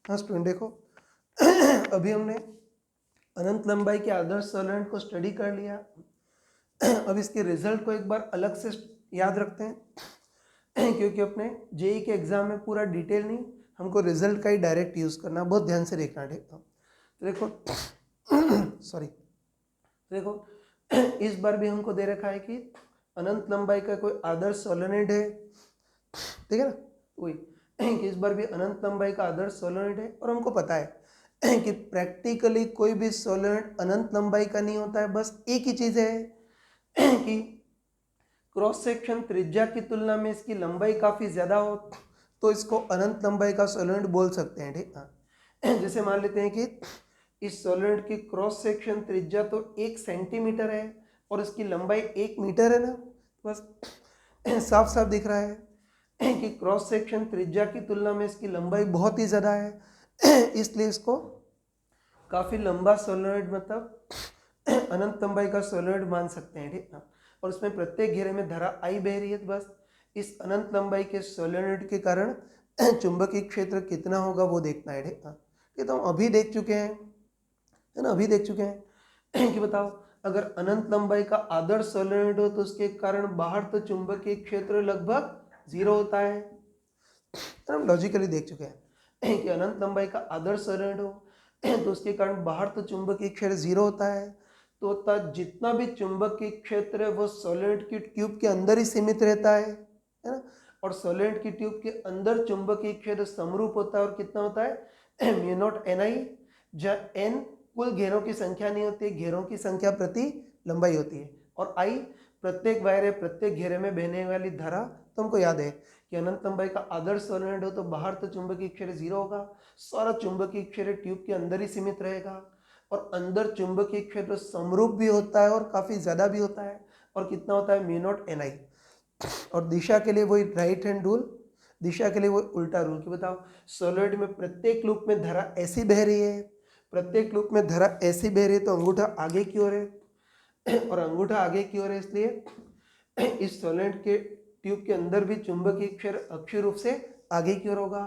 हाँ स्टूडेंट देखो अभी हमने अनंत लंबाई के आदर्श सॉलिड को स्टडी कर लिया। अब इसके रिजल्ट को एक बार अलग से याद रखते हैं क्योंकि अपने जेई के एग्जाम में पूरा डिटेल नहीं, हमको रिजल्ट का ही डायरेक्ट यूज करना, बहुत ध्यान से देखना है। तो देखो सॉरी, देखो इस बार भी हमको दे रखा है कि अनंत लंबाई का कोई आदर्श सोलेनोइड है, ठीक है ना, वही कि इस बार भी अनंत लंबाई का आदर्श सोलेनोइड है और हमको पता है कि प्रैक्टिकली कोई भी सोलेनोइड अनंत लंबाई का नहीं होता है। बस एक ही चीज है कि क्रॉस सेक्शन त्रिज्या की तुलना में इसकी लंबाई काफी ज्यादा हो तो इसको अनंत लंबाई का सोलेनोइड बोल सकते हैं, ठीक है। जैसे मान लेते हैं कि इस सोलेनोइड की क्रॉस सेक्शन त्रिज्या तो 1 सेंटीमीटर है और इसकी लंबाई 1 मीटर है ना, बस साफ साफ दिख रहा है कि क्रॉस सेक्शन त्रिज्या की तुलना में इसकी लंबाई बहुत ही ज़्यादा है, इसलिए इसको काफ़ी लंबा सोलेनोइड मतलब अनंत लंबाई का सोलेनोइड मान सकते हैं, ठीक है। और उसमें प्रत्येक घेरे में धारा आई बह रही है, बस इस अनंत लंबाई के सोलेनोइड के कारण चुंबकीय क्षेत्र कितना होगा वो देखना है, ठीक है। ये तो हम अभी देख चुके हैं, है ना, अभी देख चुके हैं कि बताओ अगर अनंत लंबाई का आदर्श सोलेनोइड हो तो उसके कारण बाहर तो चुंबकीय क्षेत्र लगभग 0 होता है। हम लॉजिकली देख चुके हैं कि अनंत लंबाई का आदर्श सोलेनोइड हो तो उसके कारण बाहर तो चुंबकीय क्षेत्र 0 होता है, तो जितना भी चुंबकीय क्षेत्र है वो सोलेनोइड की ट्यूब के अंदर ही सीमित रहता है ना। और सोलेनोइड की ट्यूब के अंदर चुंबकीय क्षेत्र समरूप होता है और कितना होता है म्यू नॉट एन आई, जहाँ एन कुल घेरों की संख्या नहीं होती है, घेरों की संख्या प्रति लंबाई होती है, और आई प्रत्येक वायर प्रत्येक घेरे में बहने वाली धारा। तो हमको याद है कि अनंत लंबाई का आदर्श सोलेनोइड हो तो बाहर तो चुंबकीय क्षेत्र 0 होगा, सारा चुंबकीय क्षेत्र ट्यूब के अंदर ही सीमित रहेगा, और अंदर चुंबकीय क्षेत्र समरूप भी होता है और काफी ज्यादा भी होता है, और कितना होता है म्यू नॉट एन आई। और दिशा के लिए वही राइट हैंड रूल, दिशा के लिए वो उल्टा रूल कि बताओ सोलेनोइड में प्रत्येक लूप में धारा ऐसी बह रही है, प्रत्येक लूप में धारा ऐसी बह रही है तो अंगूठा आगे की ओर है, और अंगूठा आगे की ओर है इसलिए इस सोलेनोइड के ट्यूब के अंदर भी चुंबकीय क्षेत्र अक्षीय रूप से आगे की ओर होगा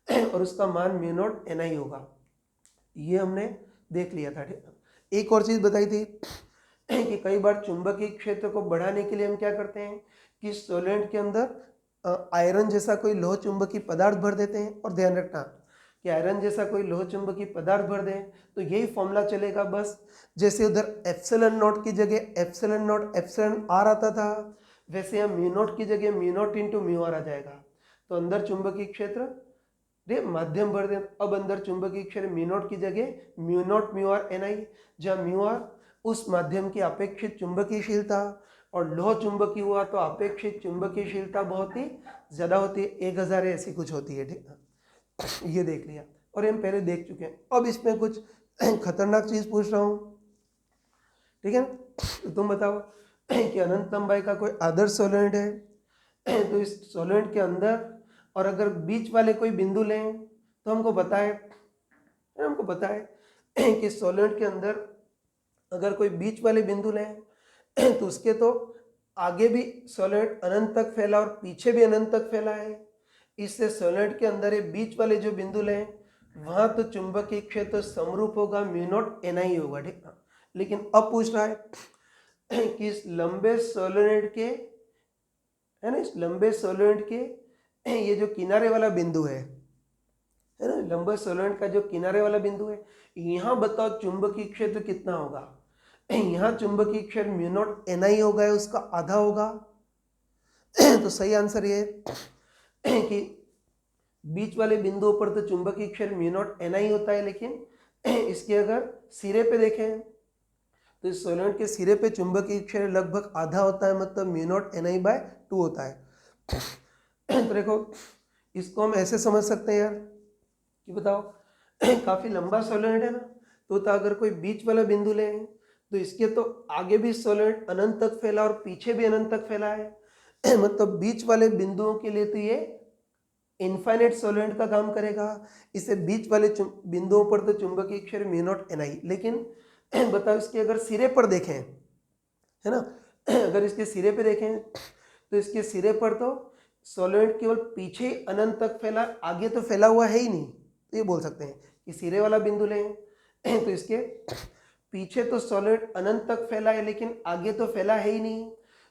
और उसका मान म्यू नॉट एन आई होगा। ये हमने देख लिया था, ठीक है। एक और चीज बताई थी कि कई बार चुंबकीय क्षेत्र को बढ़ाने के लिए हम क्या करते हैं कि सोलेनोइड के अंदर आयरन जैसा कोई लोह चुंबकीय पदार्थ भर देते हैं, और ध्यान रखना कि आयरन जैसा कोई लोह चुंबकीय पदार्थ भर दें तो यही फॉर्मूला चलेगा, बस जैसे उधर एप्सिलॉन नॉट की जगह एप्सिलॉन नॉट एप्सिलॉन आर आता था, वैसे यहाँ म्यू नॉट की जगह mu naught into mu R आ जाएगा। तो अंदर चुंबकीय क्षेत्र माध्यम भर दें, अब अंदर चुंबकीय क्षेत्र म्यू नॉट की जगह mu naught mu R N I, जहाँ म्यू आर उस माध्यम की अपेक्षित चुंबकीयशीलता, और लोह चुंबकीय हुआ तो अपेक्षित चुंबकीयशीलता बहुत ही ज्यादा होती है, 1000 ऐसी कुछ होती है, ठीक है। ये देख लिया और हम पहले देख चुके हैं। अब इसमें कुछ खतरनाक चीज पूछ रहा हूं, ठीक है। तो तुम बताओ कि अनंत लंबाई का कोई आदर्श सोलेनोइड है तो इस सोलेनोइड के अंदर और अगर बीच वाले कोई बिंदु लें तो हमको पता है कि सोलेनोइड के अंदर अगर कोई बीच वाले बिंदु लें तो उसके तो आगे भी सोलेनोइड अनंत तक फैला और पीछे भी अनंत तक फैला है। इससे सोलेनोइड के अंदर ये बीच वाले जो बिंदु लें वहां तो चुंबकीय क्षेत्र समरूप होगा, म्यू नॉट एन आई होगा, ठीक है। लेकिन अब पूछ रहा है कि इस लंबे सोलेनोइड के, है ना, इस लंबे सोलेनोइड के ये जो किनारे वाला बिंदु है ना, लंबे सोलेनोइड का जो किनारे वाला बिंदु है, यहाँ बताओ चुंबकीय क्षेत्र कितना होगा। यहाँ चुंबकीय क्षेत्र म्यू नॉट एन आई होगा, उसका आधा होगा। तो सही आंसर ये है कि बीच वाले बिंदुओं पर तो चुंबकीय क्षेत्र म्यू नॉट एन आई होता है, लेकिन इसके अगर सिरे पे देखें तो इस सोलेनोइड के सिरे पे चुंबकीय क्षेत्र लगभग आधा होता है, मतलब mu naught N I by 2 होता है। तो देखो इसको हम ऐसे समझ सकते हैं यार कि बताओ काफी लंबा सोलेनोइड है ना, तो अगर कोई बीच वाला बिंदु ले तो इसके तो आगे भी सोलेनोइड अनंत तक फैला और पीछे भी अनंत तक फैला है मतलब बीच वाले बिंदुओं के लिए तो ये इनफाइनाइट सोलेनोइड का काम करेगा। इसे बीच वाले बिंदुओं पर तो चुंबकीय क्षेत्र म्यू नॉट एन आई, लेकिन बताओ इसके अगर सिरे पर देखें, है ना, अगर इसके सिरे पे देखें तो इसके सिरे पर तो सोलेनोइड केवल पीछे अनंत तक फैला, आगे तो फैला हुआ है ही नहीं, तो ये बोल सकते हैं कि सिरे वाला बिंदु लें तो इसके पीछे तो सॉलिड अनंत तक फैला है लेकिन आगे तो फैला है ही नहीं,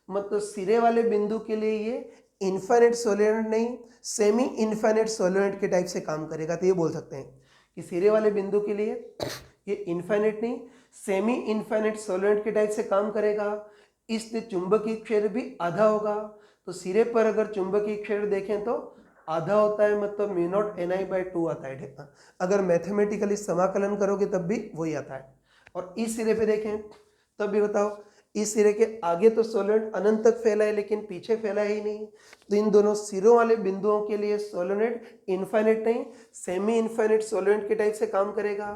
मतलब सिरे वाले बिंदु के लिए ये इन्फाइनाइट सोलेनोइड नहीं सेमी इन्फाइनाइट सोलेनोइड के टाइप से काम करेगा। तो ये बोल सकते हैं कि सिरे वाले बिंदु के लिए ये इन्फाइनाइट नहीं सेमी इन्फाइनाइट सोलेनोइड के टाइप से काम करेगा, इसलिए चुंबकीय क्षेत्र भी आधा होगा। तो सिरे पर अगर चुंबकीय क्षेत्र देखें तो आधा होता है, मतलब म्यू नॉट Ni/2 आता है। अगर मैथमेटिकली समाकलन करोगे तब भी वही आता है। और इस सिरे पे देखें तब भी बताओ, इस सिरे के आगे तो सोलेनोइड अनंत तक फैला है लेकिन पीछे फैला ही नहीं, तो इन दोनों सिरों वाले बिंदुओं के लिए सोलेनोइड इन्फाइनाइट नहीं सेमी इन्फाइनाइट सोलेनोइड के टाइप से काम करेगा।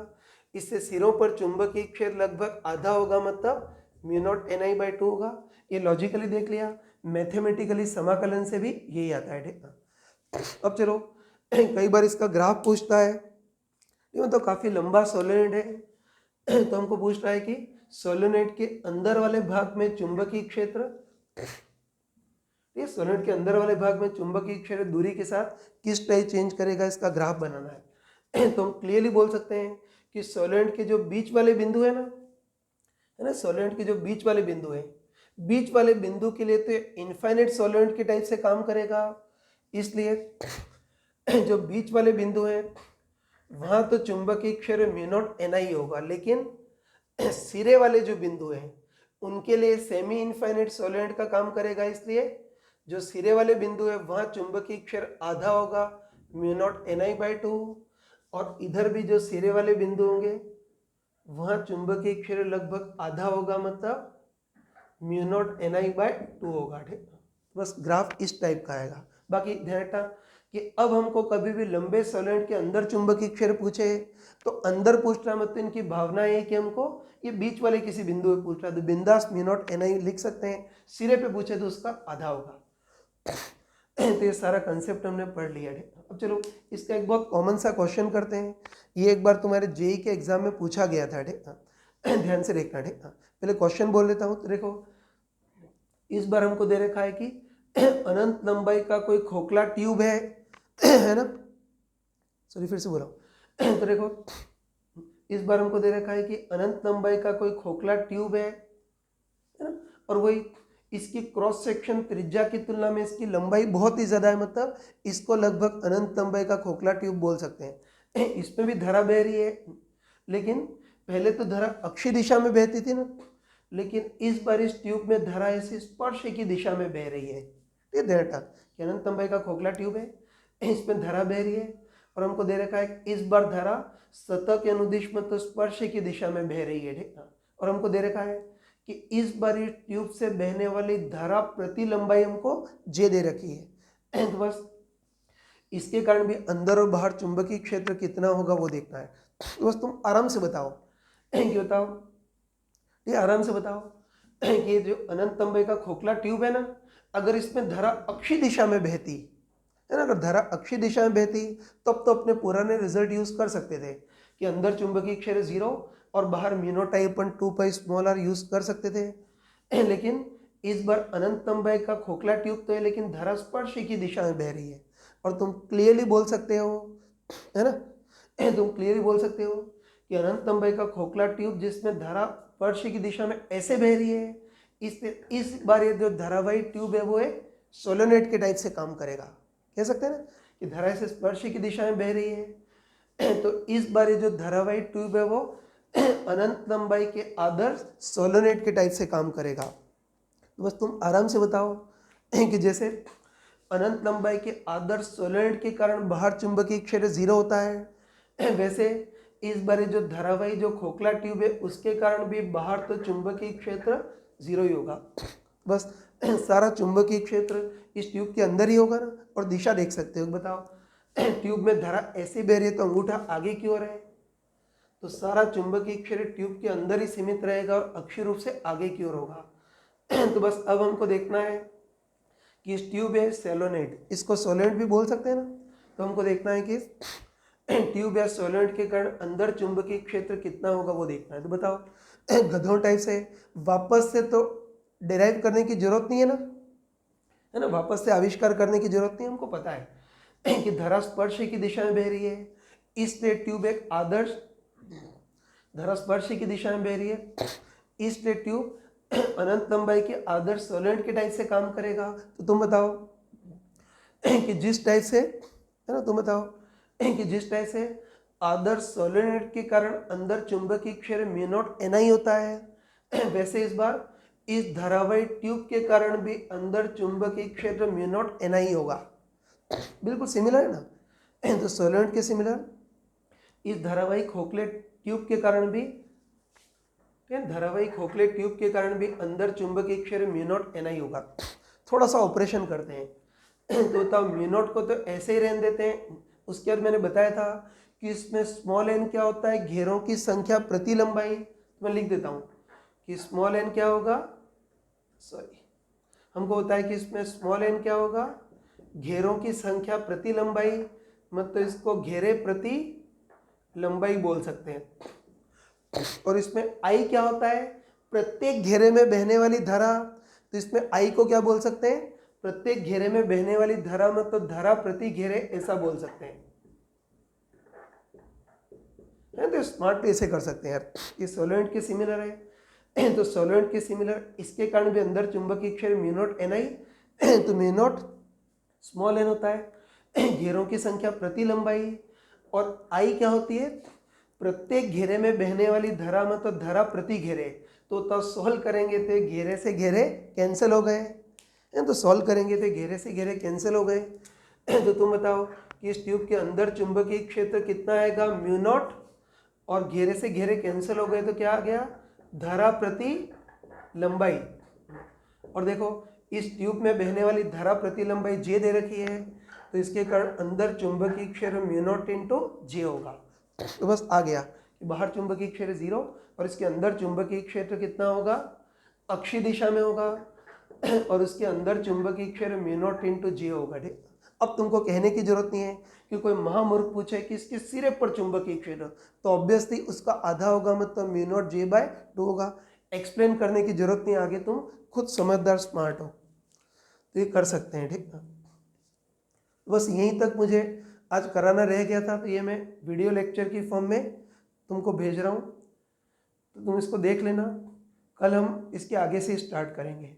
इससे सिरों पर चुंबकीय क्षेत्र लगभग आधा होगा, मतलब म्यू नॉट Ni/2 होगा। ये लॉजिकली देख लिया, मैथमेटिकली समाकलन से भी यही आता है। ठीक, अब चलो कई बार इसका ग्राफ पूछता है, ये मतलब काफी लंबा सोलेनोइड है तो हमको पूछ रहा है कि सोलेनोइड के अंदर वाले भाग में चुंबकीय क्षेत्र, ये सोलेनोइड के अंदर वाले भाग में चुंबकीय क्षेत्र दूरी के साथ किस टाइप चेंज करेगा, इसका ग्राफ बनाना है। तो हम क्लियरली बोल सकते हैं कि सोलेनोइड के जो बीच वाले बिंदु है ना, सोलेनोइड के जो बीच वाले बिंदु है, बीच वाले बिंदु के लिए तो इनफाइनाइट सोलेनोइड के टाइप से काम करेगा, इसलिए जो बीच वाले बिंदु है वहां तो चुंबकीय क्षेत्र म्यू नॉट Ni होगा, लेकिन सिरे वाले जो बिंदु हैं उनके लिए सेमी इनफाइनाइट सोलेनोइड का काम करेगा, इसलिए जो सिरे वाले बिंदु है वहां चुंबकीय क्षेत्र आधा होगा म्यू नॉट Ni/2, और इधर भी जो सिरे वाले बिंदु होंगे वहां चुंबकीय क्षेत्र लगभग आधा होगा, मतलब म्यू नॉट Ni/2 होगा। ठीक, बस ग्राफ इस टाइप का आएगा। बाकी ध्यान रखना कि अब हमको कभी भी लंबे सोलेनोइड के अंदर चुंबकीय क्षेत्र पूछे तो अंदर पूछ रहा, मतलब इनकी भावना है कि हमको ये बीच वाले किसी बिंदु पे पूछ रहा है तो बिंदास म्यू नॉट Ni लिख सकते हैं, सिरे पे पूछे तो उसका आधा होगा। तो ये सारा कंसेप्ट हमने पढ़ लिया है। अब चलो इसका एक बहुत कॉमन सा क्वेश्चन करते हैं, ये एक बार तुम्हारे जेईई के एग्जाम में पूछा गया था। ठीक, ध्यान से देखना। ठीक, पहले क्वेश्चन बोल लेता हूँ। तो देखो इस बार हमको दे रखा है कि अनंत लंबाई का कोई खोखला ट्यूब है ना, सॉरी फिर से बोला। तो देखो इस बार हमको दे रखा है कि अनंत लंबाई का कोई खोखला ट्यूब है ना, और वही इसकी क्रॉस सेक्शन त्रिज्या की तुलना में इसकी लंबाई बहुत ही ज्यादा है, मतलब इसको लगभग अनंत लंबाई का खोखला ट्यूब बोल सकते हैं। इसमें भी धारा बह रही है, लेकिन पहले तो धारा अक्षीय दिशा में बहती थी ना, लेकिन इस बार इस ट्यूब में धारा ऐसी स्पर्श की दिशा में बह रही है। ये ध्यान रखना कि अनंत लंबाई का खोखला ट्यूब है, इसमें धारा बह रही है, और हमको दे रखा है इस बार धारा सतह के अनुदिश मतलब स्पर्श की दिशा में बह रही है। ठीक है, और हमको दे रखा है कि इस बार इस ट्यूब से बहने वाली धारा प्रति लंबाई हमको J दे रखी है। तो बस इसके कारण भी अंदर और बाहर चुंबकीय क्षेत्र कितना होगा वो देखना है। तो बस तुम आराम से बताओ कि बताओ, ये आराम से बताओ कि ये जो अनंत लंबाई का खोखला ट्यूब है ना, अगर इसमें धारा अक्षीय दिशा में बहती है ना, अगर धारा अक्षीय दिशा में बहती तब तो अपने पुराने रिजल्ट यूज कर सकते थे कि अंदर चुंबकीय क्षेत्र 0 और बाहर म्यू नॉट I/2πr यूज कर सकते थे। लेकिन इस बार अनंत लंबाई का खोखला ट्यूब तो है लेकिन धारा स्पर्श की दिशा में बह रही है, और तुम क्लियरली बोल सकते हो, है ना, तुम क्लियरली बोल सकते हो कि अनंत लंबाई का खोखला ट्यूब जिसमें धारा स्पर्श की दिशा में ऐसे बह रही है, इस बार ये जो धारावाही ट्यूब है वो एक सोलेनोइड के टाइप से काम करेगा। कह सकते हैं ना कि धारा से स्पर्श की दिशा में बह रही है, तो इस बार ये जो धारावाही ट्यूब है वो अनंत लंबाई के आदर्श सोलेनोइड के टाइप से काम करेगा। तो बस तुम आराम से बताओ कि जैसे अनंत लंबाई के आदर्श सोलेनोइड के कारण बाहर चुंबकीय क्षेत्र 0 होता है, वैसे इस बार जो धारावाही जो खोखला ट्यूब है उसके कारण भी बाहर तो चुंबकीय क्षेत्र 0 ही होगा। बस सारा चुंबकीय क्षेत्र इस ट्यूब के अंदर ही होगा ना, और दिशा देख सकते हो। बताओ ट्यूब में धारा ऐसी बह रही है तो अंगूठा आगे की ओर है, तो सारा चुंबकीय क्षेत्र ट्यूब के अंदर ही सीमित रहेगा और अक्षीय रूप से आगे की ओर होगा। तो बस अब हमको देखना है कि इस ट्यूब है सोलेनोइड, इसको सोलेनोइड भी बोल सकते हैं ना, तो हमको देखना है कि ट्यूब या सोलेनोइड के कारण अंदर चुंबकीय क्षेत्र कितना होगा वो देखना है। तो बताओ गधों टाइप से वापस से तो डिराइव करने की जरूरत नहीं है ना, है ना, वापस से आविष्कार करने की जरूरत नहीं, हमको पता है कि धारा स्पर्श की दिशा में बह रही है, इसलिए ट्यूब एक आदर्श धरास्पर्शी की दिशा में बह रही है, इसलिए ट्यूब अनंत लंबाई के आदर्श सोलेनोइड के टाइप से काम करेगा। तो तुम बताओ कि जिस टाइप से, है ना, तुम बताओ कि जिस टाइप से आदर्श सोलेनोइड के कारण अंदर चुंबकीय क्षेत्र म्यू नॉट NI होता है, वैसे इस बार इस धारावाही ट्यूब के कारण भी अंदर चुंबकीय क्षेत्र म्यू नॉट NI होगा। बिल्कुल सिमिलर है ना। तो सोलेनोइड के सिमिलर इस धारावाही खोखले ट्यूब के कारण भी, धारावाही खोखले ट्यूब के कारण भी अंदर चुंबकीय क्षेत्र म्यू नॉट NI होगा। थोड़ा सा ऑपरेशन करते हैं। तो बताओ म्यू नॉट को तो ऐसे ही रहने देते हैं। उसके बाद मैंने बताया था कि इसमें स्मॉल n क्या होता है, घेरों की संख्या प्रति लंबाई। तो मैं लिख देता हूँ कि स्मॉल n क्या होगा, सॉरी, हमको होता है कि इसमें स्मॉल n क्या होगा, घेरों की संख्या प्रति लंबाई, मतलब इसको घेरे प्रति लंबाई बोल सकते हैं। और इसमें I क्या होता है, प्रत्येक घेरे में बहने वाली धारा। तो इसमें I को क्या बोल सकते हैं, प्रत्येक घेरे में बहने वाली धारा, मतलब धारा प्रति घेरे, ऐसा बोल सकते हैं। तो स्मार्टली ऐसे कर सकते हैं यार। ये सोलेनोइड के सिमिलर है। तो सोलेनोइड के सिमिलर, इसके कारण भी अंदर चुंबकीय क्षेत्र म्यू नॉट NI। तो म्यू नॉट स्मॉल n होता है, घेरों की संख्या प्रति लंबाई, और I क्या होती है, प्रत्येक घेरे में बहने वाली धारा, मतलब धारा प्रति घेरे। तो तब सॉल्व करेंगे तो घेरे से घेरे कैंसिल हो गए, तो सॉल्व करेंगे तो घेरे से घेरे कैंसिल हो गए। तो तुम बताओ कि इस ट्यूब के अंदर चुंबकीय क्षेत्र कितना आएगा, म्यू नॉट, और घेरे से घेरे कैंसिल हो गए तो क्या आ गया, धारा प्रति लंबाई। और देखो इस ट्यूब में बहने वाली धारा प्रति लंबाई J दे रखी है, तो इसके कारण अंदर चुंबकीय क्षेत्र म्यू नॉट इंटू J होगा। तो बस आ गया कि बाहर चुंबकीय क्षेत्र 0 और इसके अंदर चुंबकीय क्षेत्र कितना होगा, अक्षीय दिशा में होगा, और उसके अंदर चुंबकीय क्षेत्र म्यू नॉट इंटू J होगा। ठीक, अब तुमको कहने की जरूरत नहीं है कि कोई महामूर्ख पूछे कि इसके सिरे पर चुंबकीय क्षेत्र, तो ऑब्वियसली उसका आधा होगा, मतलब म्यू नॉट J/2 होगा। एक्सप्लेन करने की जरूरत नहीं, आगे तुम खुद समझदार स्मार्ट हो तो ये कर सकते हैं। ठीक, बस यहीं तक मुझे आज कराना रह गया था, तो ये मैं वीडियो लेक्चर की फॉर्म में तुमको भेज रहा हूँ, तो तुम इसको देख लेना। कल हम इसके आगे से स्टार्ट करेंगे।